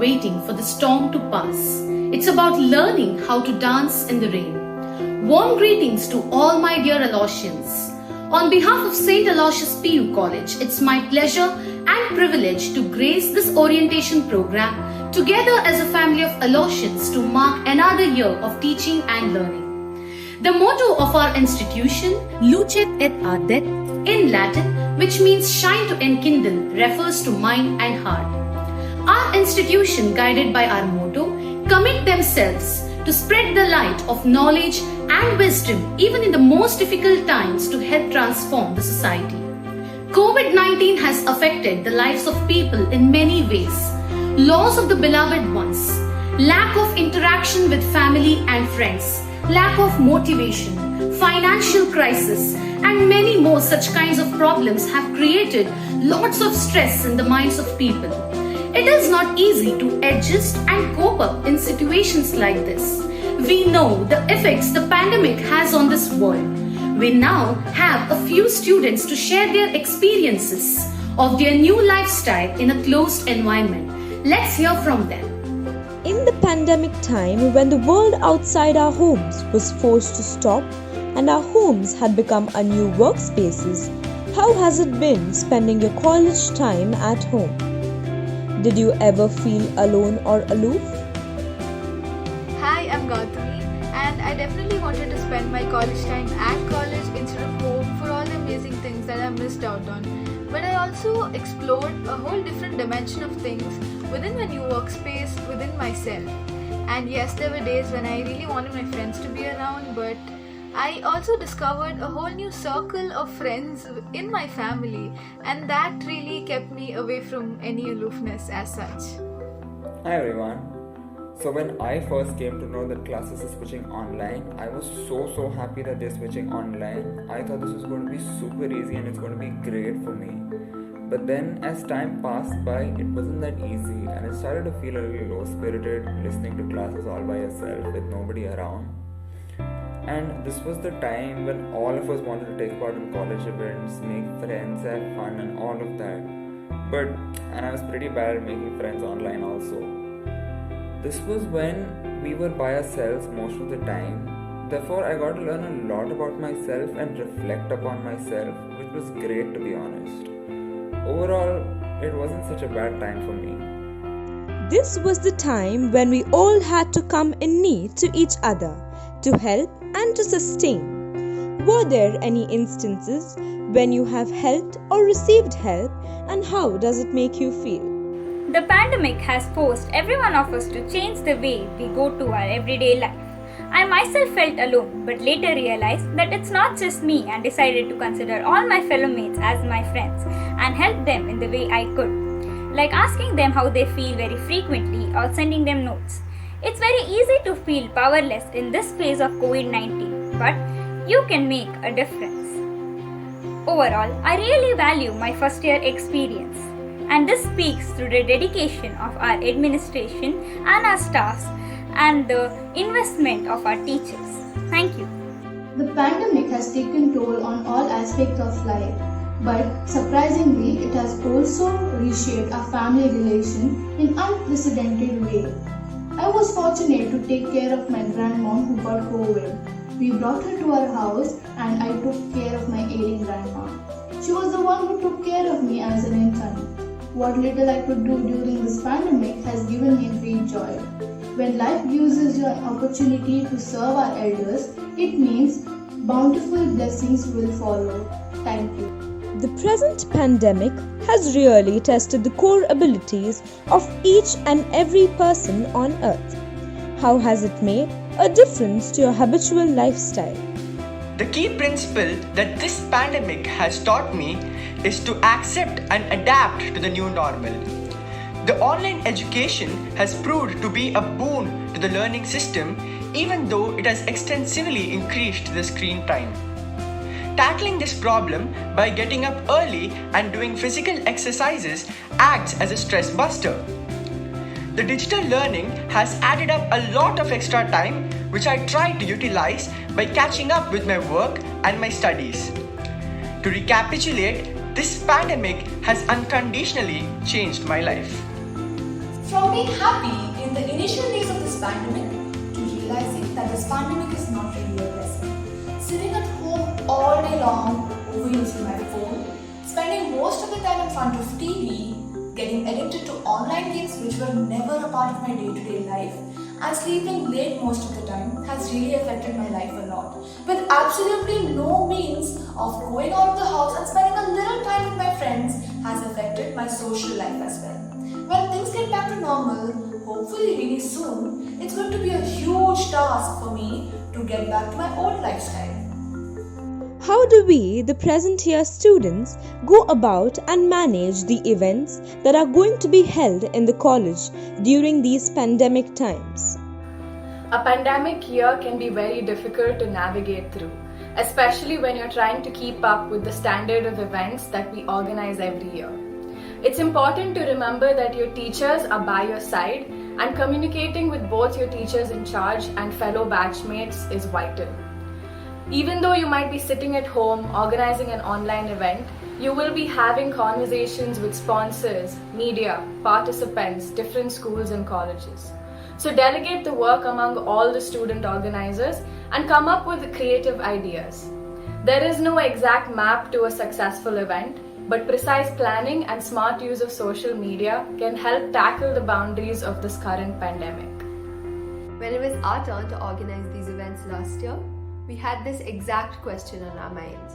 waiting for the storm to pass. It's about learning how to dance in the rain. Warm greetings to all my dear Aloysians. On behalf of St. Aloysius PU College, it's my pleasure and privilege to grace this orientation program together as a family of Aloysians to mark another year of teaching and learning. The motto of our institution, Lucet et Ardet, in Latin, which means shine to enkindle, refers to mind and heart. Our institution, guided by our motto, commit themselves to spread the light of knowledge and wisdom even in the most difficult times to help transform the society. COVID-19 has affected the lives of people in many ways. Loss of the beloved ones, lack of interaction with family and friends, lack of motivation, financial crisis, and many more such kinds of problems have created lots of stress in the minds of people. It is not easy to adjust and cope up in situations like this. We know the effects the pandemic has on this world. We now have a few students to share their experiences of their new lifestyle in a closed environment. Let's hear from them. In the pandemic time, when the world outside our homes was forced to stop and our homes had become our new workspaces, how has it been spending your college time at home? Did you ever feel alone or aloof? Hi, I'm Gautami, and I definitely wanted to spend my college time at college instead of home for all the amazing things that I missed out on. But I also explored a whole different dimension of things within my new workspace, within myself. And yes, there were days when I really wanted my friends to be around, but I also discovered a whole new circle of friends in my family, and that really kept me away from any aloofness as such. Hi everyone. So when I first came to know that classes are switching online, I was so happy that they're switching online. I thought this was going to be super easy and it's going to be great for me. But then as time passed by, it wasn't that easy and I started to feel a little low-spirited listening to classes all by yourself with nobody around. And this was the time when all of us wanted to take part in college events, make friends, have fun and all of that. And I was pretty bad at making friends online also. This was when we were by ourselves most of the time. Therefore, I got to learn a lot about myself and reflect upon myself, which was great to be honest. Overall, it wasn't such a bad time for me. This was the time when we all had to come in need to each other, to help and to sustain. Were there any instances when you have helped or received help, and how does it make you feel? The pandemic has forced every one of us to change the way we go to our everyday life. I myself felt alone, but later realized that it's not just me and decided to consider all my fellow mates as my friends and help them in the way I could. Like asking them how they feel very frequently or sending them notes. It's very easy to feel powerless in this phase of COVID-19, but you can make a difference. Overall, I really value my first year experience. And this speaks to the dedication of our administration and our staffs and the investment of our teachers. Thank you. The pandemic has taken toll on all aspects of life, but surprisingly, it has also reshaped our family relation in unprecedented way. I was fortunate to take care of my grandmom who got COVID. We brought her to our house and I took care of my ailing grandma. She was the one who took care of me as an infant. What little I could do during this pandemic has given me great joy. When life gives us an opportunity to serve our elders, it means bountiful blessings will follow. Thank you. The present pandemic has really tested the core abilities of each and every person on earth. How has it made a difference to your habitual lifestyle? The key principle that this pandemic has taught me is to accept and adapt to the new normal. The online education has proved to be a boon to the learning system, even though it has extensively increased the screen time. Tackling this problem by getting up early and doing physical exercises acts as a stress buster. The digital learning has added up a lot of extra time, which I try to utilize by catching up with my work and my studies. To recapitulate, this pandemic has unconditionally changed my life. From being happy in the initial days of this pandemic to realizing that this pandemic is not really a blessing. Sitting at home all day long, overusing my phone, spending most of the time in front of TV, getting addicted to online games which were never a part of my day-to-day life, and sleeping late most of the time has really affected my life a lot. With absolutely no means of going out of the house and spending a little time with my friends has affected my social life as well. When things get back to normal, hopefully really soon, it's going to be a huge task for me to get back to my old lifestyle. How do we, the present year students, go about and manage the events that are going to be held in the college during these pandemic times? A pandemic year can be very difficult to navigate through, especially when you're trying to keep up with the standard of events that we organize every year. It's important to remember that your teachers are by your side, and communicating with both your teachers in charge and fellow batchmates is vital. Even though you might be sitting at home organizing an online event, you will be having conversations with sponsors, media, participants, different schools and colleges. So delegate the work among all the student organizers and come up with creative ideas. There is no exact map to a successful event, but precise planning and smart use of social media can help tackle the boundaries of this current pandemic. When it was our turn to organize these events last year, we had this exact question on our minds.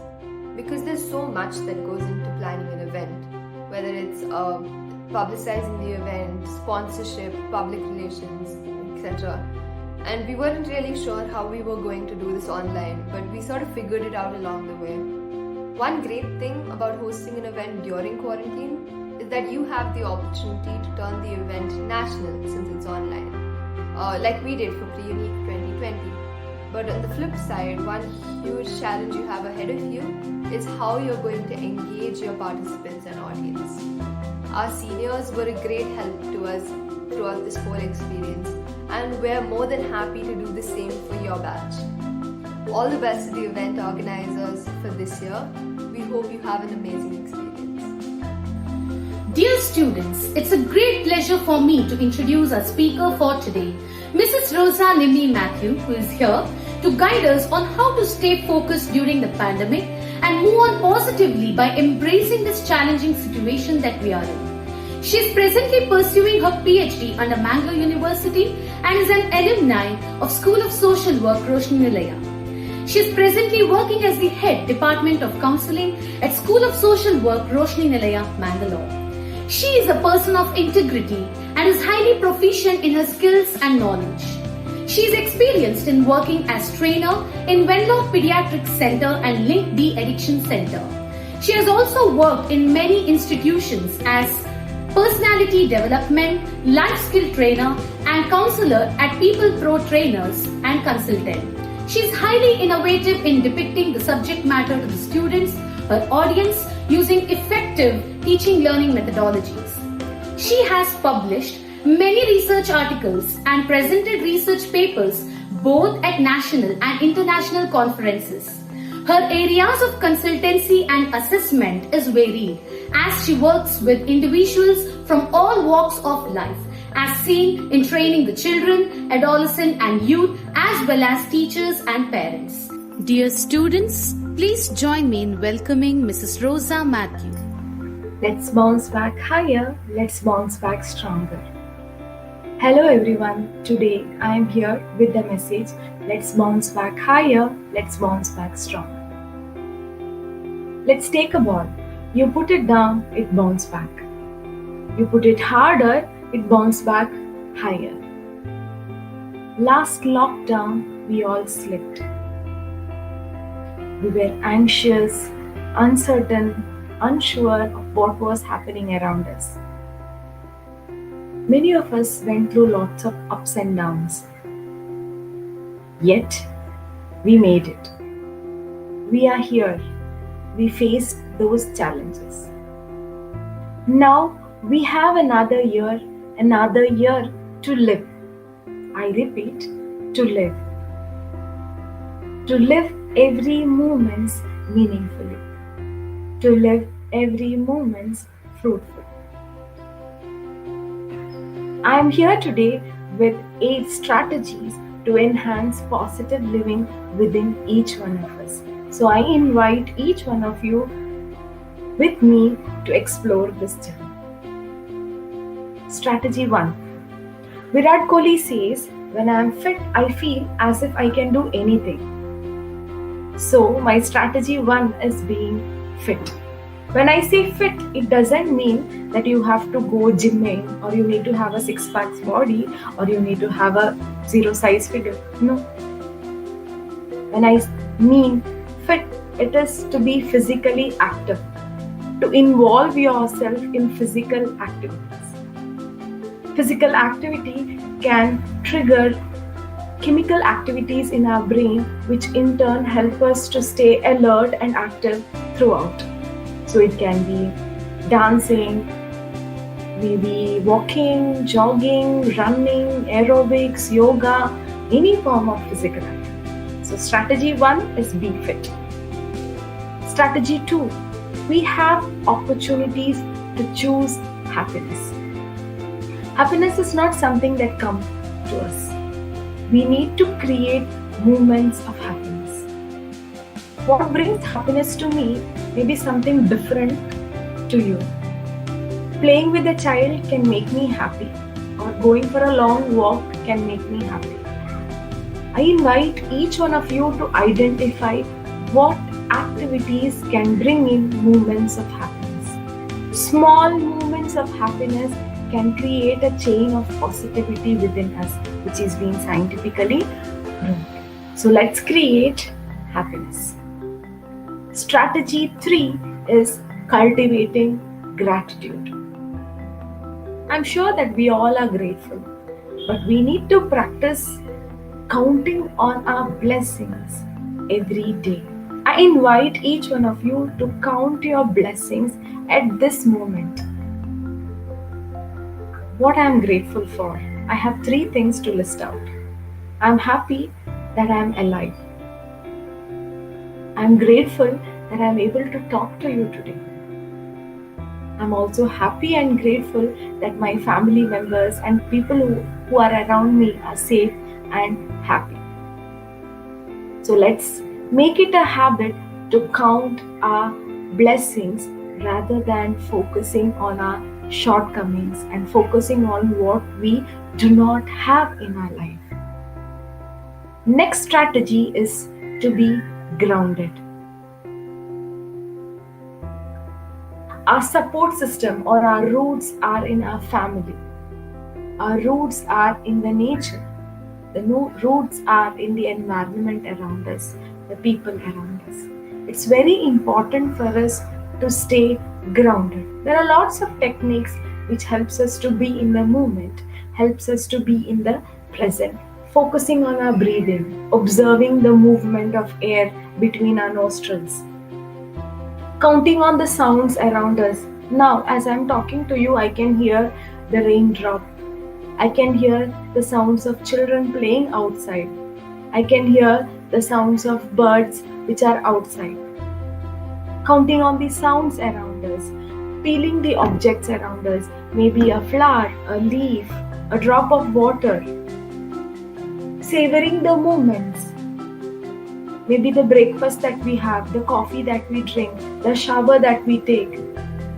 Because there's so much that goes into planning an event, whether it's publicizing the event, sponsorship, public relations, etc. And we weren't really sure how we were going to do this online, but we sort of figured it out along the way. One great thing about hosting an event during quarantine is that you have the opportunity to turn the event national since it's online, like we did for Pre-Unique 2020. But on the flip side, one huge challenge you have ahead of you is how you're going to engage your participants and audience. Our seniors were a great help to us throughout this whole experience, and we're more than happy to do the same for your batch. All the best to the event organizers for this year. We hope you have an amazing experience. Dear students, it's a great pleasure for me to introduce our speaker for today, Mrs. Rosa Nimmi Matthew, who is here to guide us on how to stay focused during the pandemic and move on positively by embracing this challenging situation that we are in. She is presently pursuing her PhD under Mangaluru University and is an alumni of School of Social Work, Roshni Nilaya. She is presently working as the Head Department of Counselling at School of Social Work, Roshni Nilaya, Mangalore. She is a person of integrity and is highly proficient in her skills and knowledge. She is experienced in working as trainer in Venlock Pediatric Center and Link De-Addiction Center. She has also worked in many institutions as personality development, life skill trainer and counselor at People Pro Trainers and consultant. She is highly innovative in depicting the subject matter to the students, her audience, using effective teaching learning methodologies. She has published many research articles and presented research papers both at national and international conferences. Her areas of consultancy and assessment is varied as she works with individuals from all walks of life, as seen in training the children, adolescent and youth as well as teachers and parents. Dear students, please join me in welcoming Mrs. Rosa Matthew. Let's bounce back higher, let's bounce back stronger. Hello everyone, today I am here with the message, let's bounce back higher, let's bounce back stronger. Let's take a ball. You put it down, it bounces back. You put it harder, it bounces back higher. Last lockdown, we all slipped. We were anxious, uncertain, unsure of what was happening around us. Many of us went through lots of ups and downs. Yet, we made it. We are here. We faced those challenges. Now, we have another year to live. I repeat, to live. To live every moment meaningfully. To live every moment fruitful. I am here today with 8 strategies to enhance positive living within each one of us. So I invite each one of you with me to explore this journey. Strategy 1. Virat Kohli says, when I am fit, I feel as if I can do anything. So my strategy 1 is being fit. When I say fit, it doesn't mean that you have to go gymming or you need to have a 6-pack body or you need to have a 0 size figure. No. When I mean fit, it is to be physically active, to involve yourself in physical activities. Physical activity can trigger chemical activities in our brain, which in turn help us to stay alert and active throughout. So it can be dancing, maybe walking, jogging, running, aerobics, yoga, any form of physical activity. So strategy 1 is be fit. Strategy 2, we have opportunities to choose happiness. Happiness is not something that comes to us. We need to create moments of happiness. What brings happiness to me may be something different to you. Playing with a child can make me happy, or going for a long walk can make me happy. I invite each one of you to identify what activities can bring in moments of happiness. Small moments of happiness can create a chain of positivity within us, which is being scientifically proven. So let's create happiness. Strategy 3 is cultivating gratitude. I'm sure that we all are grateful, but we need to practice counting on our blessings every day. I invite each one of you to count your blessings at this moment. What I am grateful for. I have 3 things to list out. I am happy that I am alive. I am grateful that I am able to talk to you today. I am also happy and grateful that my family members and people who are around me are safe and happy. So let's make it a habit to count our blessings rather than focusing on our shortcomings and focusing on what we do not have in our life. Next strategy is to be grounded. Our support system or our roots are in our family. Our roots are in the nature. The roots are in the environment around us, the people around us. It's very important for us to stay grounded. There are lots of techniques which helps us to be in the moment, helps us to be in the present, focusing on our breathing, observing the movement of air between our nostrils, counting on the sounds around us. Now, as I'm talking to you, I can hear the raindrop. I can hear the sounds of children playing outside. I can hear the sounds of birds which are outside. Counting on the sounds around us, feeling the objects around us, maybe a flower, a leaf, a drop of water, savoring the moments, maybe the breakfast that we have, the coffee that we drink, the shower that we take,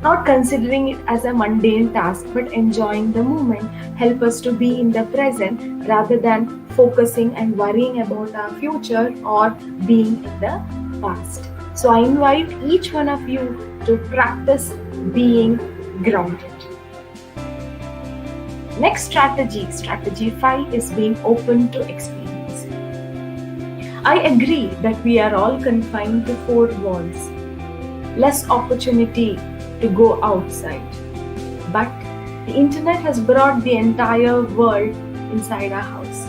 not considering it as a mundane task but enjoying the moment, help us to be in the present rather than focusing and worrying about our future or being in the past. So I invite each one of you to practice being grounded. Next strategy 5 is being open to experience. I agree that we are all confined to 4 walls, less opportunity to go outside. But the internet has brought the entire world inside our house.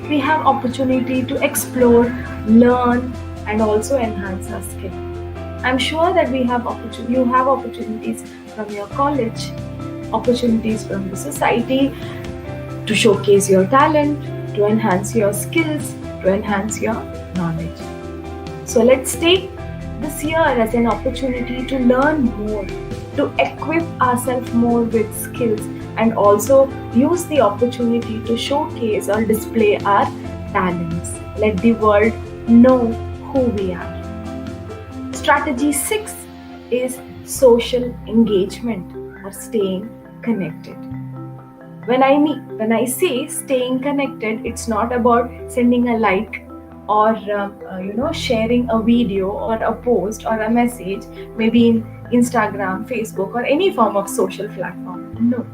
We have opportunity to explore, learn, and also enhance our skill. I'm sure that you have opportunities from your college, opportunities from the society to showcase your talent, to enhance your skills, to enhance your knowledge. So let's take this year as an opportunity to learn more, to equip ourselves more with skills and also use the opportunity to showcase or display our talents. Let the world know who we are. Strategy 6 is social engagement or staying connected. When I say staying connected, it's not about sending a like or sharing a video or a post or a message, maybe in Instagram, Facebook, or any form of social platform. No.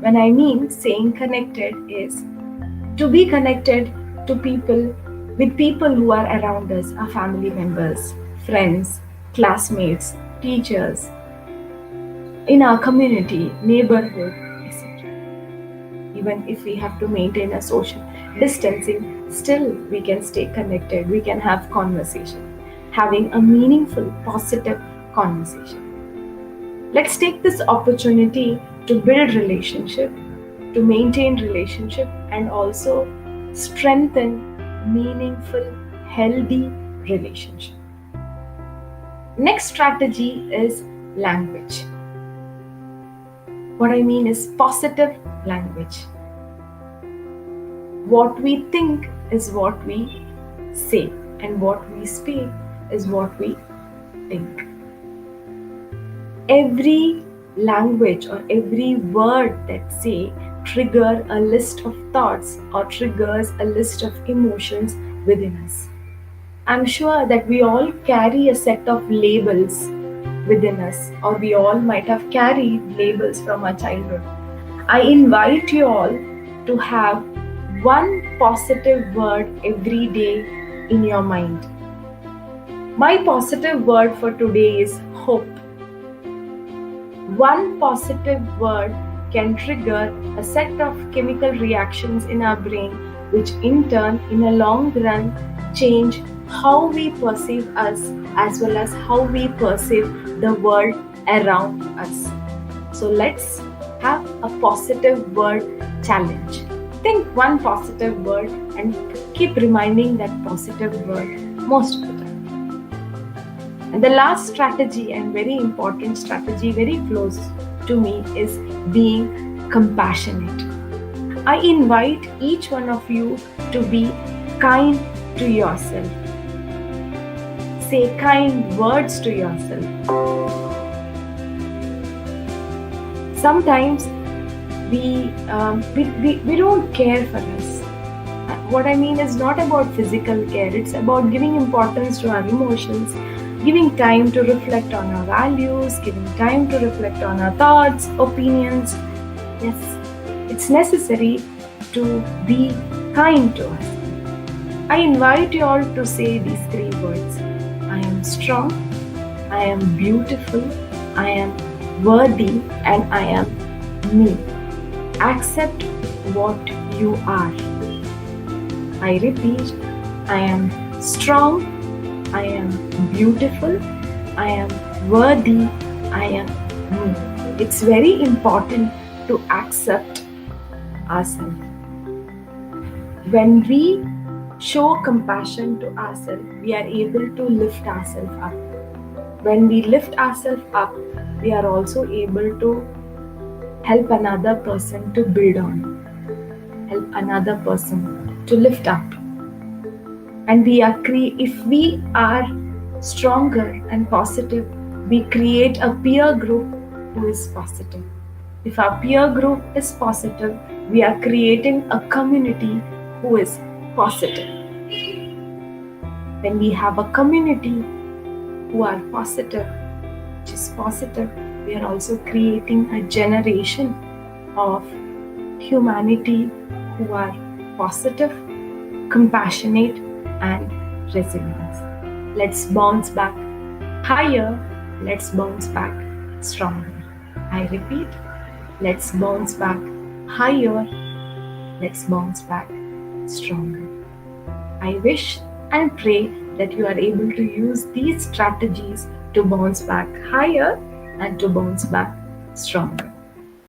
When I mean staying connected is to be connected to people, with people who are around us, our family members, friends, classmates, teachers, in our community, neighborhood, etc. Even if we have to maintain a social distancing, still we can stay connected, we can have conversation, having a meaningful, positive conversation. Let's take this opportunity to build relationship, to maintain relationship, and also strengthen meaningful, healthy relationship. Next strategy is language. What I mean is positive language. What we think is what we say, and what we speak is what we think. Every language or every word that say trigger a list of thoughts or triggers a list of emotions within us. I'm sure that we all carry a set of labels within us, or we all might have carried labels from our childhood. I invite you all to have one positive word every day in your mind. My positive word for today is hope. One positive word can trigger a set of chemical reactions in our brain, which in turn, in a long run, change how we perceive us as well as how we perceive the world around us. So let's have a positive word challenge. Think one positive word and keep reminding that positive word most of the time. And the last strategy, and very important strategy, very close to me, is being compassionate. I invite each one of you to be kind to yourself. Say kind words to yourself. Sometimes we don't care for us. What I mean is not about physical care. It's about giving importance to our emotions, giving time to reflect on our values, giving time to reflect on our thoughts, opinions. Yes, it's necessary to be kind to us. I invite you all to say these 3 words. I am strong, I am beautiful, I am worthy, and I am me. Accept what you are. I repeat, I am strong, I am beautiful, I am worthy, I am me. It's very important to accept ourselves. When we show compassion to ourselves, we are able to lift ourselves up. When we lift ourselves up, we are also able to help another person to build on, help another person to lift up. And if we are stronger and positive, we create a peer group who is positive. If our peer group is positive, we are creating a community who is positive. When we have a community who are positive, which is positive, we are also creating a generation of humanity who are positive, compassionate, and resilient. Let's bounce back higher. Let's bounce back stronger. I repeat, let's bounce back higher. Let's bounce back stronger. I wish and pray that you are able to use these strategies to bounce back higher and to bounce back stronger.